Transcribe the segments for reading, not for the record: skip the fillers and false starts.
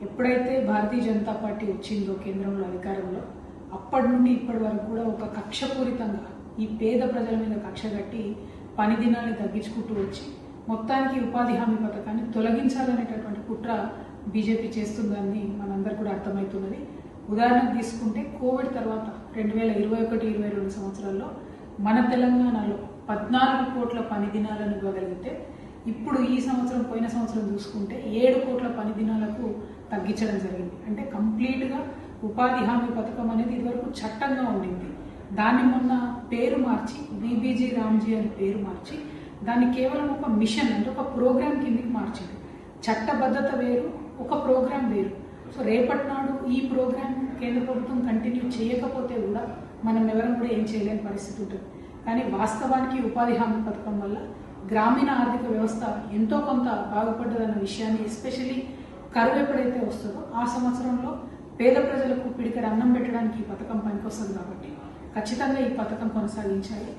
ఎప్పుడైతే భారతీయ జనతా పార్టీ వచ్చిందో కేంద్రంలో అధికారంలో అప్పటి నుండి ఇప్పటి వరకు కూడా ఒక కక్షపూరితంగా ఈ పేద ప్రజల మీద కక్ష కట్టి పని దినాన్ని తగ్గించుకుంటూ వచ్చి మొత్తానికి ఉపాధి హామీ పథకాన్ని తొలగించాలనేటటువంటి కుట్ర బీజేపీ చేస్తుందని మనందరూ కూడా అర్థమవుతున్నది. ఉదాహరణకు తీసుకుంటే కోవిడ్ తర్వాత 2021-22 సంవత్సరాల్లో మన తెలంగాణలో 14 కోట్ల పని దినాలను ఇవ్వగలిగితే ఇప్పుడు ఈ సంవత్సరం పోయిన సంవత్సరం చూసుకుంటే 7 కోట్ల పని దినాలకు తగ్గించడం జరిగింది. అంటే కంప్లీట్గా ఉపాధి హామీ పథకం అనేది ఇదివరకు చట్టంగా ఉండింది. దాన్ని మొన్న పేరు మార్చి బీబీజీ రామ్జీ అని పేరు మార్చి దాన్ని కేవలం ఒక మిషన్ అంటే ఒక ప్రోగ్రామ్ కిందకి మార్చింది. చట్టబద్ధత వేరు, ఒక ప్రోగ్రామ్ వేరు. సో రేపటి నాడు ఈ ప్రోగ్రామ్ కేంద్ర ప్రభుత్వం కంటిన్యూ చేయకపోతే కూడా మనం ఎవరం కూడా ఏం చేయలేని పరిస్థితి ఉంటుంది. కానీ వాస్తవానికి ఉపాధి హామీ పథకం వల్ల గ్రామీణ ఆర్థిక వ్యవస్థ ఎంతో కొంత బాగుపడ్డదన్న విషయాన్ని ఎస్పెషల్లీ కరువు ఎప్పుడైతే వస్తుందో ఆ సంవత్సరంలో పేద ప్రజలకు పిడికడ అన్నం పెట్టడానికి ఈ పథకం పనికొస్తుంది. కాబట్టి ఖచ్చితంగా ఈ పథకం కొనసాగించాలి.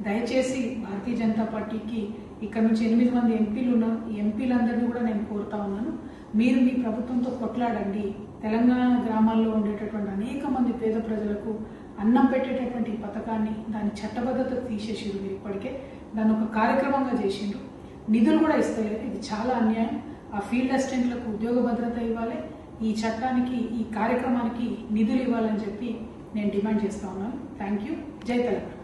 దయచేసి భారతీయ జనతా పార్టీకి ఇక్కడ నుంచి 8 మంది ఎంపీలు ఉన్నారు. ఈ ఎంపీలందరినీ కూడా నేను కోరుతా ఉన్నాను, మీరు మీ ప్రభుత్వంతో కొట్లాడండి. తెలంగాణ గ్రామాల్లో ఉండేటటువంటి అనేక మంది పేద ప్రజలకు అన్నం పెట్టేటటువంటి ఈ పథకాన్ని దాని చట్టబద్ధత తీసేసిండ్రు. మీరు ఇప్పటికే దాన్ని ఒక కార్యక్రమంగా చేసిండ్రు. నిధులు కూడా ఇస్తలేరు. ఇది చాలా అన్యాయం. ఆ ఫీల్డ్ అసిస్టెంట్లకు ఉద్యోగ భద్రత ఇవ్వాలి, ఈ చట్టానికి ఈ కార్యక్రమానికి నిధులు ఇవ్వాలని చెప్పి నేను డిమాండ్ చేస్తా ఉన్నాను. Thank you. జై తెలంగాణ.